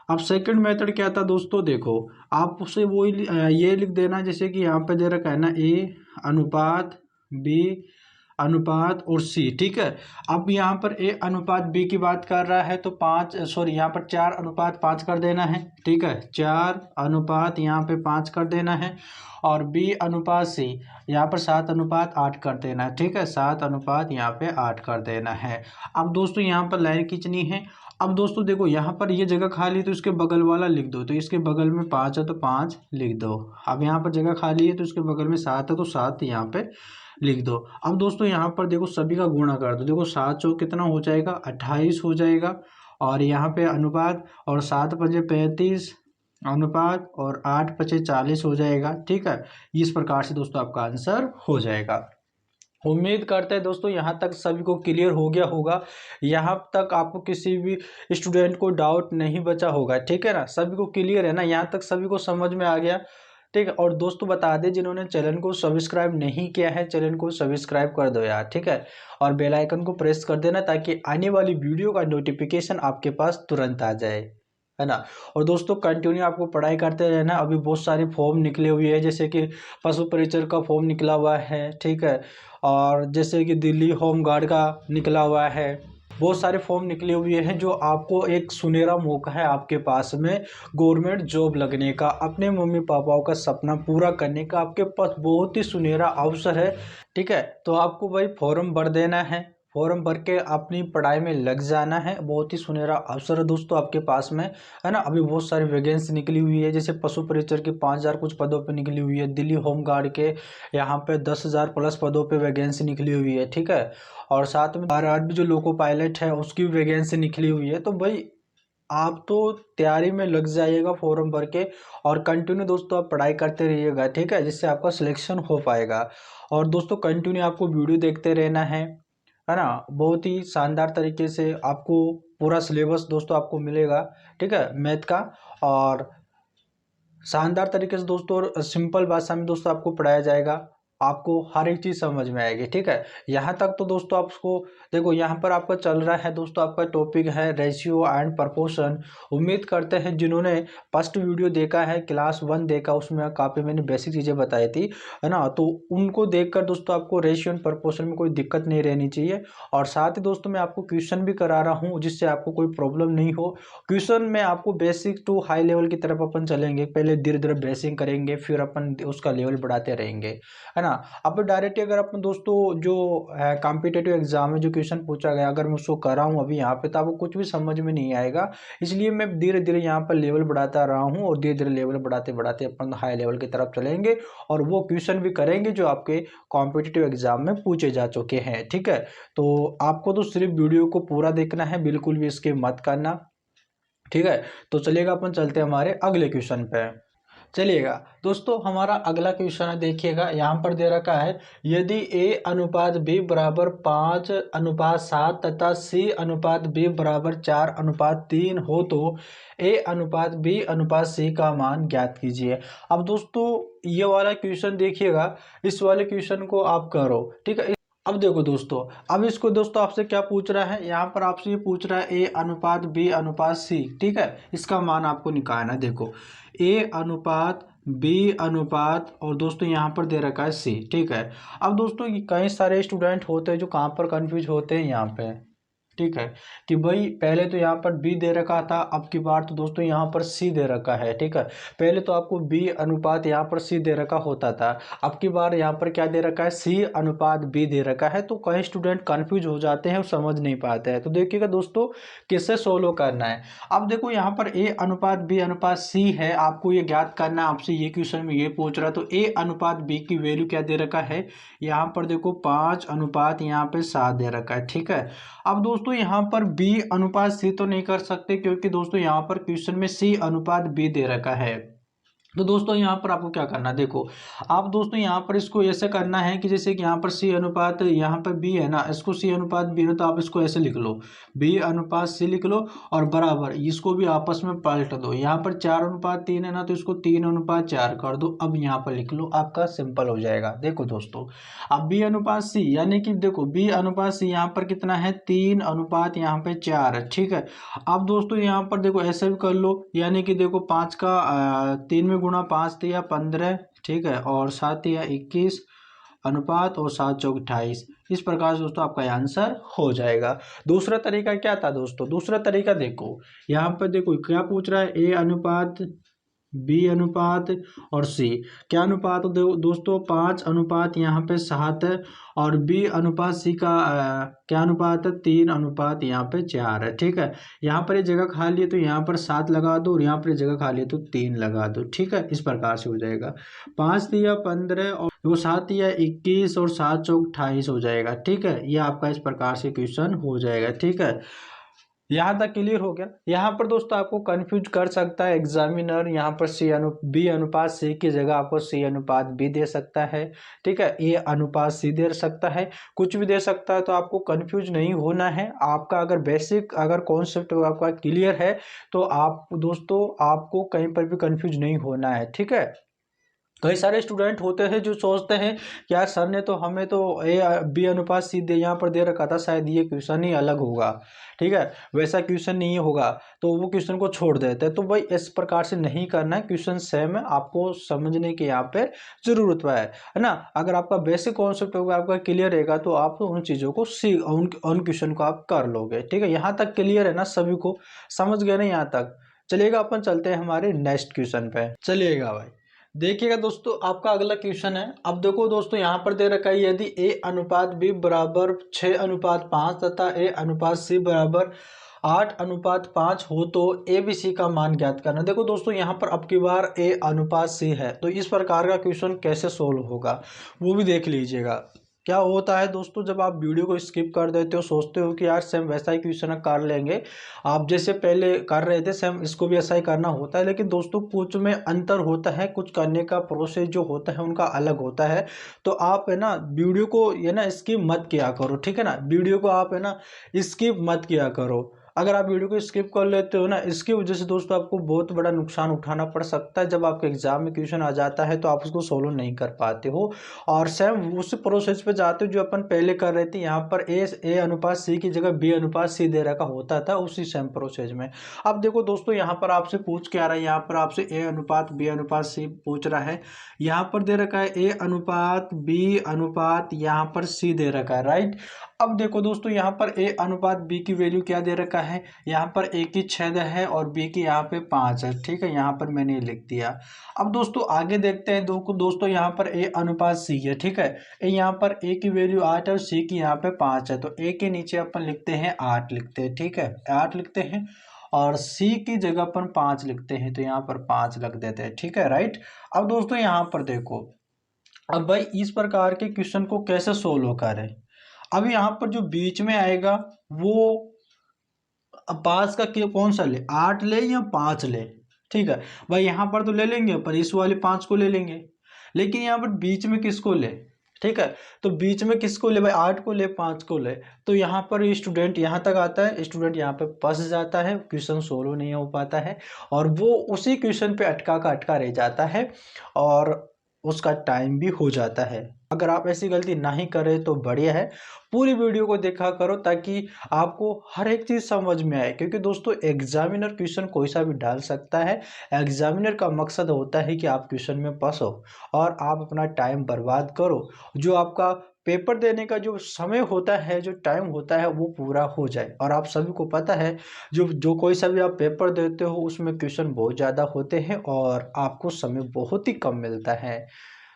[SPEAKER 1] अब सेकंड मेथड क्या था दोस्तों, देखो आप उसे वो ये लिख देना, जैसे कि यहाँ पे दे रखा है ना, ए अनुपात बी अनुपात और सी, ठीक है। अब यहाँ पर ए अनुपात बी की बात कर रहा है तो 5 सॉरी यहाँ पर 4:5 कर देना है, ठीक है, 4 अनुपात यहाँ पे 5 कर देना है। और बी अनुपात सी यहाँ पर 7:8 कर देना है, ठीक है, 7 अनुपात यहाँ पे 8 कर देना है। अब दोस्तों यहाँ पर लाइन खींचनी है। अब दोस्तों देखो यहाँ पर ये जगह खाली तो इसके बगल वाला लिख दो, तो इसके बगल में 5 है तो 5 लिख दो। अब यहाँ पर जगह खाली है तो इसके बगल में 7 है तो 7 यहाँ पे लिख दो। अब दोस्तों यहाँ पर देखो सभी का गुणा कर दो, देखो 7 चौक कितना हो जाएगा 28 हो जाएगा, और यहाँ पे अनुपात, और 7 पंजे 35 अनुपात, और 8 पचे 40 हो जाएगा, ठीक है। इस प्रकार से दोस्तों आपका आंसर हो जाएगा। उम्मीद करते हैं दोस्तों यहाँ तक सभी को क्लियर हो गया होगा, यहाँ तक आपको किसी भी स्टूडेंट को डाउट नहीं बचा होगा, ठीक है ना, सभी को क्लियर है ना, यहाँ तक सभी को समझ में आ गया, ठीक है। और दोस्तों बता दें जिन्होंने चैनल को सब्सक्राइब नहीं किया है, चैनल को सब्सक्राइब कर दो यार, ठीक है, और बेल आइकन को प्रेस कर देना ताकि आने वाली वीडियो का नोटिफिकेशन आपके पास तुरंत आ जाए, है ना। और दोस्तों कंटिन्यू आपको पढ़ाई करते रहना। अभी बहुत सारे फॉर्म निकले हुए हैं, जैसे कि पशु परिचर का फॉर्म निकला हुआ है, ठीक है, और जैसे कि दिल्ली होम गार्ड का निकला हुआ है, बहुत सारे फॉर्म निकले हुए हैं, जो आपको एक सुनहरा मौका है आपके पास में गवर्नमेंट जॉब लगने का, अपने मम्मी पापाओं का सपना पूरा करने का आपके पास बहुत ही सुनहरा अवसर है, ठीक है। तो आपको भाई फॉर्म भर देना है, फॉर्म भर के अपनी पढ़ाई में लग जाना है। बहुत ही सुनहरा अवसर है दोस्तों आपके पास में, है ना। अभी बहुत सारी वैकेंसी निकली हुई है, जैसे पशु परिचर की 5000 कुछ पदों पे निकली हुई है, दिल्ली होम गार्ड के यहाँ पे 10,000 प्लस पदों पे वैकेंसी निकली हुई है, ठीक है। और साथ में आरआरबी जो लोको पायलट है उसकी भी वैकेंसी निकली हुई है। तो भाई आप तो तैयारी में लग जाइएगा फॉर्म भर के, और कंटिन्यू दोस्तों आप पढ़ाई करते रहिएगा, ठीक है, जिससे आपका सिलेक्शन हो पाएगा। और दोस्तों कंटिन्यू आपको वीडियो देखते रहना है ना। बहुत ही शानदार तरीके से आपको पूरा सिलेबस दोस्तों आपको मिलेगा, ठीक है, मैथ का, और शानदार तरीके से दोस्तों सिंपल भाषा में दोस्तों आपको पढ़ाया जाएगा, आपको हर एक चीज़ समझ में आएगी, ठीक है। यहाँ तक तो दोस्तों आपको देखो, यहाँ पर आपका चल रहा है दोस्तों, आपका टॉपिक है रेशियो एंड प्रपोर्शन। उम्मीद करते हैं जिन्होंने फर्स्ट वीडियो देखा है, क्लास 1 देखा, उसमें काफ़ी मैंने बेसिक चीज़ें बताई थी, है ना, तो उनको देखकर दोस्तों आपको रेशियो एंड प्रपोर्शन में कोई दिक्कत नहीं रहनी चाहिए। और साथ ही दोस्तों मैं आपको क्वेश्चन भी करा रहा हूँ, जिससे आपको कोई प्रॉब्लम नहीं हो। क्वेश्चन में आपको बेसिक टू हाई लेवल की तरफ अपन चलेंगे, पहले धीरे धीरे बेसिक करेंगे, फिर अपन उसका लेवल बढ़ाते रहेंगे, है ना। अब डायरेक्टली अगर अपन दोस्तों जो कॉम्पिटिटिव एग्जाम में जो क्वेश्चन पूछा गया अगर मैं उसको कर रहा हूँ अभी यहाँ पे, तो आपको कुछ भी समझ में नहीं आएगा। इसलिए मैं धीरे धीरे यहाँ पर लेवल बढ़ाता रहा हूँ, और धीरे धीरे लेवल बढ़ाते बढ़ाते अपन हाई लेवल की तरफ चलेंगे, और वो क्वेश्चन भी करेंगे जो आपके कॉम्पिटिटिव एग्जाम में पूछे जा चुके हैं, ठीक है। तो आपको तो सिर्फ वीडियो को पूरा देखना है, बिल्कुल भी स्किप मत करना, ठीक है। तो चलिएगा अपन चलते हैं हमारे अगले क्वेश्चन पे। चलिएगा दोस्तों, हमारा अगला क्वेश्चन है, देखिएगा यहाँ पर दे रखा है यदि a अनुपात b बराबर 5:7 तथा c अनुपात b बराबर 4:3 हो तो a अनुपात b अनुपात c का मान ज्ञात कीजिए। अब दोस्तों ये वाला क्वेश्चन देखिएगा, इस वाले क्वेश्चन को आप करो, ठीक है। अब देखो दोस्तों, अब इसको दोस्तों आपसे क्या पूछ रहा है, यहाँ पर आपसे ये पूछ रहा है a अनुपात b अनुपात c, ठीक है। इसका मान आपको निकालना है। देखो a अनुपात b अनुपात और दोस्तों यहाँ पर दे रखा है c, ठीक है। अब दोस्तों कई सारे स्टूडेंट होते हैं जो कहाँ पर कंफ्यूज होते हैं यहाँ पे, ठीक है, कि भाई पहले तो यहाँ पर b दे रखा था, अब की बार तो दोस्तों यहाँ पर c दे रखा है, ठीक है। पहले तो आपको b अनुपात यहाँ पर c दे रखा होता था, अब की बार यहाँ पर क्या दे रखा है, c अनुपात b दे रखा है। तो कई स्टूडेंट कंफ्यूज हो जाते हैं, समझ नहीं पाते हैं। तो देखिएगा दोस्तों किससे सोल्व करना है। अब देखो यहाँ पर a अनुपात b अनुपात c है, आपको ये ज्ञात करना है। आपसे ये क्वेश्चन में ये पूछ रहा है, तो a अनुपात b की वैल्यू क्या दे रखा है, यहाँ पर देखो 5 अनुपात यहाँ पे 7 दे रखा है, ठीक है। अब दोस्तों यहाँ पर b अनुपात c तो नहीं कर सकते, क्योंकि दोस्तों यहाँ पर क्वेश्चन में c अनुपात b दे रखा है। तो दोस्तों यहाँ पर आपको क्या करना है, देखो आप दोस्तों यहाँ पर इसको ऐसे करना है कि जैसे कि यहाँ पर c अनुपात यहाँ पर b है ना, इसको c अनुपात b है, तो आप इसको ऐसे लिख लो, b अनुपात c लिख लो और बराबर इसको भी आपस में पलट दो। यहाँ पर 4:3 है ना, तो इसको 3:4 कर दो। अब यहाँ पर लिख लो, आपका सिंपल हो जाएगा। देखो दोस्तों अब b अनुपात c, यानी कि देखो b अनुपात c यहाँ पर कितना है, 3 अनुपात यहाँ पे 4 है, ठीक है। अब दोस्तों यहाँ पर देखो ऐसे भी कर लो, यानी कि देखो 5 का 3 में गुणा 5 दिया 15, ठीक है, और 7 दिया 21 अनुपात और 7 चौक 28। इस प्रकार से दोस्तों आपका आंसर हो जाएगा। दूसरा तरीका क्या था दोस्तों, दूसरा तरीका देखो यहाँ पर देखो क्या पूछ रहा है, a अनुपात b अनुपात और c क्या अनुपात दोस्तों 5 अनुपात यहाँ पे 7 है, और b अनुपात c का क्या अनुपात है, 3 अनुपात यहाँ पे 4 है, ठीक है। यहाँ पर ये जगह खाली है तो यहाँ पर 7 लगा दो, और यहाँ पर जगह खाली है तो 3 लगा दो, ठीक है। इस प्रकार से हो जाएगा। 5 दिया 15 और वो 7 दिया 21 और 7 चौक 28 हो जाएगा, ठीक है। ये आपका इस प्रकार से क्वेश्चन हो जाएगा, ठीक है। यहाँ तक क्लियर हो गया। यहाँ पर दोस्तों आपको कंफ्यूज कर सकता है एग्जामिनर, यहाँ पर b अनुपात c की जगह आपको c अनुपात b दे सकता है, ठीक है। a अनुपात c दे सकता है, कुछ भी दे सकता है। तो आपको कंफ्यूज नहीं होना है। आपका अगर बेसिक अगर कॉन्सेप्ट आपका क्लियर है तो आप दोस्तों आपको कहीं पर भी कंफ्यूज नहीं होना है, ठीक है। कई सारे स्टूडेंट होते हैं जो सोचते हैं कि यार सर ने तो हमें तो b अनुपात c दे यहाँ पर दे रखा था, शायद ये क्वेश्चन ही अलग होगा, ठीक है, वैसा क्वेश्चन नहीं होगा, तो वो क्वेश्चन को छोड़ देते हैं। तो भाई इस प्रकार से नहीं करना है, क्वेश्चन सेम है, आपको समझने की यहाँ पे जरूरत है ना। अगर आपका बेसिक कॉन्सेप्ट होगा, आपका क्लियर रहेगा, तो आप उन चीज़ों को उन क्वेश्चन को आप कर लोगे, ठीक है। यहाँ तक क्लियर है ना, सभी को समझ गए ना यहाँ तक। चलिएगा अपन चलते हैं हमारे नेक्स्ट क्वेश्चन पे। चलिएगा भाई, देखिएगा दोस्तों आपका अगला क्वेश्चन है। अब देखो दोस्तों यहाँ पर दे रखा है यदि a अनुपात b बराबर 6:5 तथा a अनुपात c बराबर 8:5 हो तो a b c का मान ज्ञात करना। देखो दोस्तों यहाँ पर अब की बार a अनुपात c है, तो इस प्रकार का क्वेश्चन कैसे सोल्व होगा वो भी देख लीजिएगा। क्या होता है दोस्तों, जब आप वीडियो को स्किप कर देते हो, सोचते हो कि यार सेम वैसा ही क्वेश्चन कर लेंगे, आप जैसे पहले कर रहे थे सेम इसको भी ऐसा ही करना होता है। लेकिन दोस्तों कुछ में अंतर होता है, कुछ करने का प्रोसेस जो होता है उनका अलग होता है। तो आप है ना वीडियो को ये ना स्किप मत किया करो, ठीक है ना। वीडियो को आप है ना स्किप मत किया करो। अगर आप वीडियो को स्किप कर लेते हो ना, इसकी वजह से दोस्तों आपको बहुत बड़ा नुकसान उठाना पड़ सकता है। जब आपके एग्जाम में क्वेश्चन आ जाता है तो आप उसको सोल्व नहीं कर पाते हो, और सेम उस प्रोसेस पे जाते हो जो अपन पहले कर रहे थे। यहाँ पर ए अनुपात सी की जगह b अनुपात सी दे रखा होता था उसी सेम प्रोसेस में। अब देखो दोस्तों यहाँ पर आपसे पूछ के आ रहा है, यहाँ पर आपसे a अनुपात b अनुपात c पूछ रहा है। यहाँ पर दे रखा है a अनुपात b अनुपात यहाँ पर c दे रखा है, राइट। अब देखो दोस्तों यहाँ पर a अनुपात b की वैल्यू क्या दे रखा है, यहाँ पर a की 6 है और b की यहाँ पे 5 है, ठीक है। यहाँ पर मैंने ये लिख दिया। अब दोस्तों आगे देखते हैं दोस्तों यहाँ पर a अनुपात c है, ठीक है। यहाँ पर a की वैल्यू 8 है और c की यहाँ पे 5 है, तो a के नीचे अपन लिखते हैं 8 लिखते हैं, ठीक है, 8 लिखते हैं, और c की जगह अपन 5 लिखते हैं, तो यहाँ पर 5 लग देते हैं, ठीक है, राइट। अब दोस्तों यहाँ पर देखो, अब भाई इस प्रकार के क्वेश्चन को कैसे सोल्व करें। अब यहाँ पर जो बीच में आएगा वो पास का कौन सा ले, 8 ले या 5 ले, ठीक है भाई, यहाँ पर तो ले लेंगे पर इस वाले 5 को ले लेंगे, लेकिन यहाँ पर बीच में किसको ले? ठीक है, तो बीच में किसको ले भाई? 8 को ले, 5 को ले। तो यहाँ पर स्टूडेंट यहाँ तक आता है, स्टूडेंट यहाँ पे फंस जाता है, क्वेश्चन सोल्व नहीं हो पाता है और वो उसी क्वेश्चन पे अटका का अटका रह जाता है और उसका टाइम भी हो जाता है। अगर आप ऐसी गलती नहीं करें तो बढ़िया है, पूरी वीडियो को देखा करो ताकि आपको हर एक चीज़ समझ में आए, क्योंकि दोस्तों एग्जामिनर क्वेश्चन कोई सा भी डाल सकता है। एग्जामिनर का मकसद होता है कि आप क्वेश्चन में फंसो और आप अपना टाइम बर्बाद करो, जो आपका पेपर देने का जो समय होता है, जो टाइम होता है वो पूरा हो जाए। और आप सभी को पता है जो जो कोई सा भी आप पेपर देते हो उसमें क्वेश्चन बहुत ज़्यादा होते हैं और आपको समय बहुत ही कम मिलता है,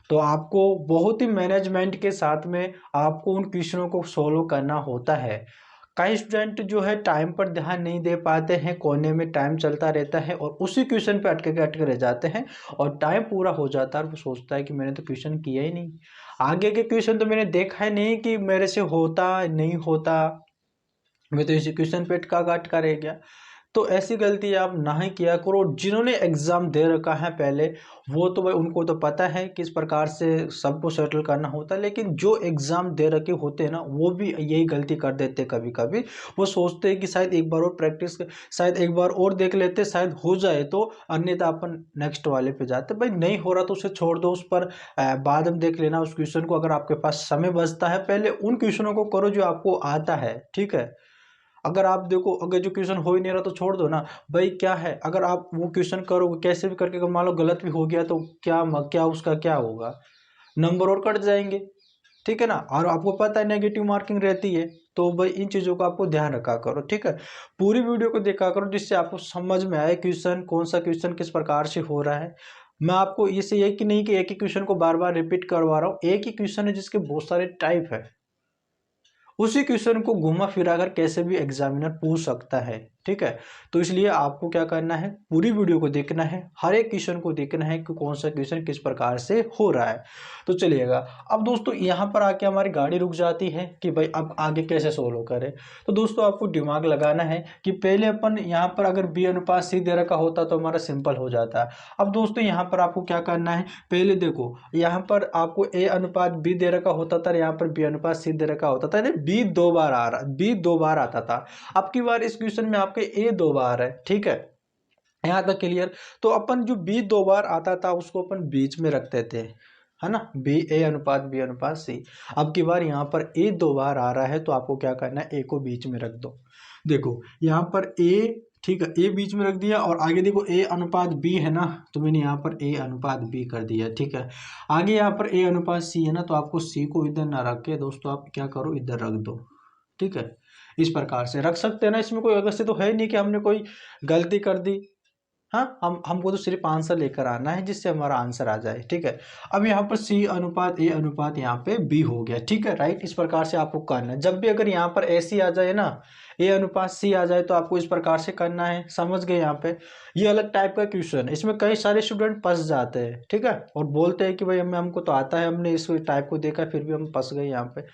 [SPEAKER 1] तो आपको बहुत ही मैनेजमेंट के साथ में आपको उन क्वेश्चनों को सोल्व करना होता है। कई स्टूडेंट जो है टाइम पर ध्यान नहीं दे पाते हैं, कोने में टाइम चलता रहता है और उसी क्वेश्चन पे अटके रह जाते हैं और टाइम पूरा हो जाता है और वो सोचता है कि मैंने तो क्वेश्चन किया ही नहीं, आगे के क्वेश्चन तो मैंने देखा ही नहीं कि मेरे से होता नहीं होता, मैं तो इसी क्वेश्चन पे अटका रह गया। तो ऐसी गलती आप नहीं किया करो। जिन्होंने एग्ज़ाम दे रखा है पहले, वो तो भाई उनको तो पता है किस प्रकार से सबको सेटल करना होता है, लेकिन जो एग्ज़ाम दे रखे होते हैं ना, वो भी यही गलती कर देते हैं कभी कभी। वो सोचते हैं कि शायद एक बार और प्रैक्टिस, शायद एक बार और देख लेते, शायद हो जाए, तो अन्यथा अपन नेक्स्ट वाले पे जाते। भाई नहीं हो रहा तो उसे छोड़ दो, उस पर बाद में देख लेना उस क्वेश्चन को। अगर आपके पास समय बचता है, पहले उन क्वेश्चनों को करो जो आपको आता है, ठीक है। अगर आप देखो, अगर जो क्वेश्चन हो ही नहीं रहा तो छोड़ दो ना भाई, क्या है, अगर आप वो क्वेश्चन करोगे कैसे भी करके, अगर मान लो गलत भी हो गया तो क्या उसका क्या होगा, नंबर और कट जाएंगे, ठीक है ना। और आपको पता है नेगेटिव मार्किंग रहती है, तो भाई इन चीज़ों का आपको ध्यान रखा करो, ठीक है। पूरी वीडियो को देखा करो जिससे आपको समझ में आए क्वेश्चन कौन सा क्वेश्चन किस प्रकार से हो रहा है। मैं आपको इससे ये कि नहीं कि एक ही क्वेश्चन को बार बार रिपीट करवा रहा हूँ, एक ही क्वेश्चन है जिसके बहुत सारे टाइप है, उसी क्वेश्चन को घुमा फिरा कर कैसे भी एग्जामिनर पूछ सकता है, ठीक है। तो इसलिए आपको क्या करना है, पूरी वीडियो को देखना है, हर एक क्वेश्चन को देखना है कि कौन सा क्वेश्चन किस प्रकार से हो रहा है। तो चलिएगा, अब दोस्तों यहाँ पर आके हमारी गाड़ी रुक जाती है कि भाई अब आगे कैसे सोल्व करें। तो दोस्तों आपको दिमाग लगाना है कि पहले अपन यहाँ पर अगर बी अनुपात सी दे रखा होता तो हमारा सिंपल हो जाता है। अब दोस्तों यहाँ पर आपको क्या करना है, पहले देखो यहाँ पर आपको ए अनुपात बी दे रखा होता था, यहाँ पर बी अनुपात सी दे रखा होता था, बी दो बार आता था। अब की बार इस क्वेश्चन में आपके ए 2 बार है, ठीक है, यहाँ तक क्लियर। तो अपन जो बी 2 बार आता था उसको अपन बीच में रखते थे, है ना, बी अनुपात सी। अब की बार यहाँ पर ए 2 बार आ रहा है तो आपको क्या करना है, ए को बीच में रख दो। देखो यहाँ पर ए, ठीक है, ए बीच में रख दिया और आगे देखो ए अनुपात बी है ना, तो मैंने यहाँ पर ए अनुपात बी कर दिया, ठीक है। आगे यहाँ पर ए अनुपात सी है ना, तो आपको सी को इधर ना रख के दोस्तों आप क्या करो, इधर रख दो, ठीक है। इस प्रकार से रख सकते हैं ना, इसमें कोई अगस्त तो है नहीं कि हमने कोई गलती कर दी। हाँ, हमको तो सिर्फ आंसर लेकर आना है जिससे हमारा आंसर आ जाए, ठीक है। अब यहाँ पर सी अनुपात ए अनुपात यहाँ पे बी हो गया, ठीक है, राइट। इस प्रकार से आपको करना है, जब भी अगर यहाँ पर ऐसी आ जाए ना, ए अनुपात सी आ जाए तो आपको इस प्रकार से करना है, समझ गए। यहाँ पे ये अलग टाइप का क्वेश्चन है, इसमें कई सारे स्टूडेंट फंस जाते हैं, ठीक है, और बोलते हैं कि भाई हमको तो आता है, हमने इस टाइप को देखा फिर भी हम फंस गए यहाँ पे।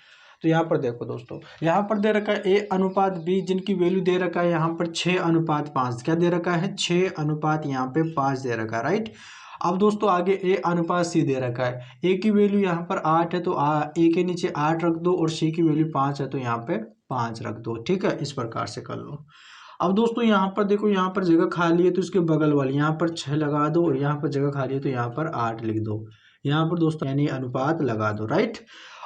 [SPEAKER 1] तो यहाँ पर देखो दोस्तों, यहाँ पर दे रखा है ए अनुपात बी, जिनकी वैल्यू दे रखा है यहाँ पर 6 अनुपात 5, क्या दे रखा है, 6 अनुपात यहाँ पे 5 दे रखा है, राइट। अब दोस्तों आगे ए अनुपात सी दे रखा है, ए की वैल्यू यहाँ पर 8 है तो ए के नीचे 8 रख दो और सी की वैल्यू 5 है तो यहाँ पे 5 रख दो, ठीक है। इस प्रकार से कर लो। अब दोस्तों यहाँ पर देखो, यहाँ पर जगह खाली है तो इसके बगल वाली यहाँ पर 6 लगा दो और यहाँ पर जगह खाली है तो यहाँ पर 8 लिख दो, यहाँ पर दोस्तों यानी अनुपात लगा दो, राइट।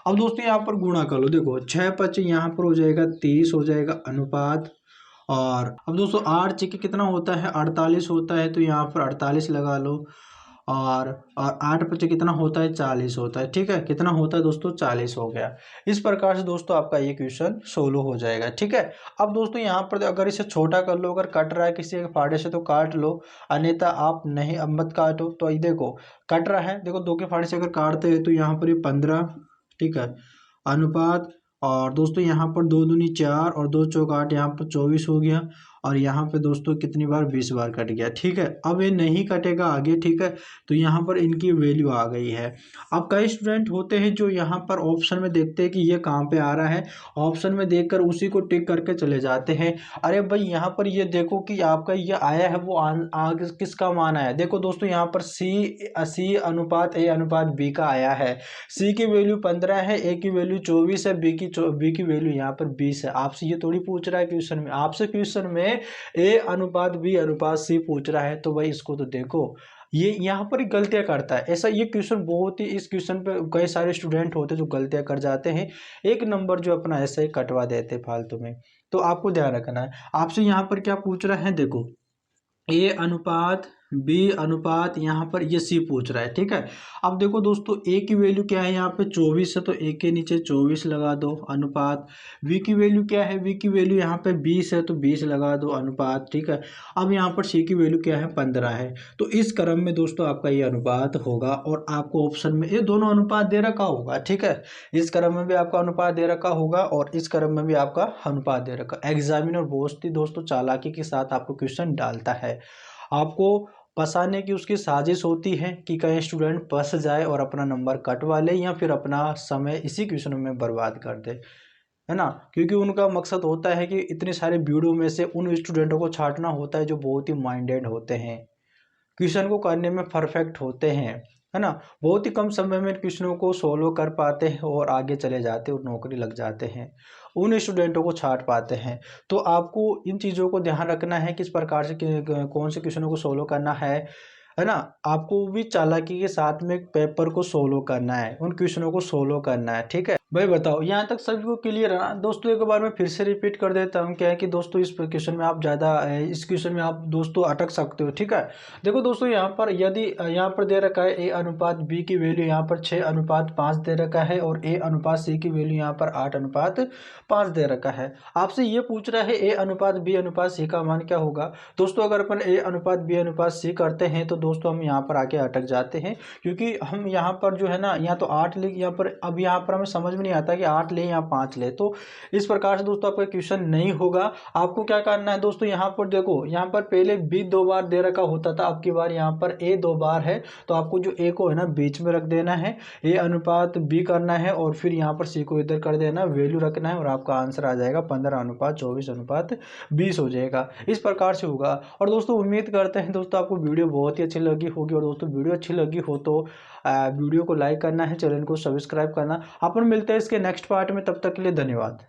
[SPEAKER 1] अब दोस्तों यहाँ पर गुणा कर लो, देखो 6 5 यहाँ पर हो जाएगा 30 हो जाएगा अनुपात। और अब दोस्तों 8 6 कितना होता है, 48 होता है तो यहाँ पर 48 लगा लो। और 8 5 कितना होता है, 40 होता है, ठीक है। कितना होता है दोस्तों, 40 हो गया। इस प्रकार से दोस्तों आपका ये क्वेश्चन सोल्व हो जाएगा, ठीक है। अब दोस्तों यहाँ पर अगर इसे छोटा कर लो, अगर कट रहा है किसी के फाड़े से तो काट लो, अन्यथा आप नहीं, अब मत काटो। तो ये देखो कट रहा है, देखो 2 के फाड़े से अगर काटते हैं तो यहाँ पर ये 15, ठीक है, अनुपात। और दोस्तों यहाँ पर 2 दूनी 4 और 2 चौक 8, यहाँ पर 24 हो गया। और यहाँ पे दोस्तों कितनी बार 20 बार कट गया। ठीक है, अब ये नहीं कटेगा आगे। ठीक है, तो यहाँ पर इनकी वैल्यू आ गई है। अब कई स्टूडेंट होते हैं जो यहाँ पर ऑप्शन में देखते हैं कि ये कहाँ पे आ रहा है, ऑप्शन में देखकर उसी को टिक करके चले जाते हैं। अरे भाई यहाँ पर ये देखो कि आपका ये आया है वो आगे किसका मान आया है। देखो दोस्तों यहाँ पर सी अनुपात ए अनुपात बी का आया है। सी की वैल्यू 15 है, ए की वैल्यू 24 है, बी की वैल्यू यहाँ पर 20 है। आपसे ये थोड़ी पूछ रहा है क्वेश्चन में, आपसे क्वेश्चन में ए अनुपात बी अनुपात सी पूछ रहा है। तो भाई इसको तो देखो, ये यहाँ पर गलतियां करता है। ऐसा ये क्वेश्चन बहुत ही, इस क्वेश्चन पे कई सारे स्टूडेंट होते हैं जो गलतियां कर जाते हैं, एक नंबर जो अपना ऐसे ही कटवा देते फालतू में। तो आपको ध्यान रखना है। आपसे यहाँ पर क्या पूछ रहा है, देखो ए अनुपात बी अनुपात, यहाँ पर ये सी पूछ रहा है। ठीक है, अब देखो दोस्तों ए की वैल्यू क्या है, यहाँ पे 24 है, तो ए के नीचे 24 लगा दो अनुपात। बी की वैल्यू क्या है, बी की वैल्यू यहाँ पे 20 है, तो 20 लगा दो अनुपात। ठीक है, अब यहाँ पर सी की वैल्यू क्या है, 15 है। तो इस क्रम में दोस्तों आपका ये अनुपात होगा, और आपको ऑप्शन में ये दोनों अनुपात दे रखा होगा। ठीक है, इस क्रम में भी आपका अनुपात दे रखा होगा और इस क्रम में भी आपका अनुपात दे रखा। एग्जामिनर बहुत ही दोस्तों चालाकी के साथ आपको क्वेश्चन डालता है, आपको फंसाने की उसकी साजिश होती है कि कहीं स्टूडेंट फंस जाए और अपना नंबर कटवा ले या फिर अपना समय इसी क्वेश्चन में बर्बाद कर दे, है ना। क्योंकि उनका मकसद होता है कि इतने सारे वीडियो में से उन स्टूडेंटों को छांटना होता है जो बहुत ही माइंडेड होते हैं, क्वेश्चन को करने में परफेक्ट होते हैं, है ना। बहुत ही कम समय में क्वेश्चनों को सोल्व कर पाते हैं और आगे चले जाते हैं और नौकरी लग जाते हैं, उन स्टूडेंटों को छांट पाते हैं। तो आपको इन चीज़ों को ध्यान रखना है, किस प्रकार से कौन से क्वेश्चनों को सोल्व करना है ना। आपको भी चालाकी के साथ में पेपर को सोल्व करना है, उन क्वेश्चनों को सोल्व करना है। ठीक है भाई, बताओ यहाँ तक सभी को क्लियर है ना। दोस्तों एक बार मैं फिर से रिपीट कर देता हूँ, क्या है कि दोस्तों इस क्वेश्चन में आप ज़्यादा, इस क्वेश्चन में आप दोस्तों अटक सकते हो। ठीक है, देखो दोस्तों यहाँ पर यदि यहाँ पर दे रखा है ए अनुपात बी की वैल्यू यहाँ पर 6 अनुपात 5 दे रखा है और ए अनुपात सी की वैल्यू यहाँ पर 8 अनुपात 5 दे रखा है। आपसे ये पूछ रहा है ए अनुपात बी अनुपात सी का मान क्या होगा। दोस्तों अगर अपन ए अनुपात बी अनुपात सी करते हैं तो दोस्तों हम यहाँ पर आके अटक जाते हैं, क्योंकि हम यहाँ पर जो है ना, यहाँ तो 8 ले, यहाँ पर अब यहाँ पर हमें समझ में नहीं आता कि 8 ले या 5 ले। तो इस प्रकार से दोस्तों आपका क्वेश्चन नहीं होगा। आपको क्या करना है दोस्तों, यहाँ पर देखो, यहाँ पर पहले बी 2 बार दे रखा होता था, अब की बार यहाँ पर ए 2 बार है, तो आपको जो ए को है ना बीच में रख देना है, ए अनुपात बी करना है और फिर यहाँ पर सी को इधर कर देना, वैल्यू रखना है और आपका आंसर आ जाएगा 15 अनुपात 24 अनुपात 20 हो जाएगा। इस प्रकार से होगा। और दोस्तों उम्मीद करते हैं दोस्तों आपको वीडियो बहुत ही अच्छी लगी होगी, और दोस्तों वीडियो अच्छी लगी हो तो वीडियो को लाइक करना है, चैनल को सब्सक्राइब करना। अपन मिलते हैं इसके नेक्स्ट पार्ट में, तब तक के लिए धन्यवाद।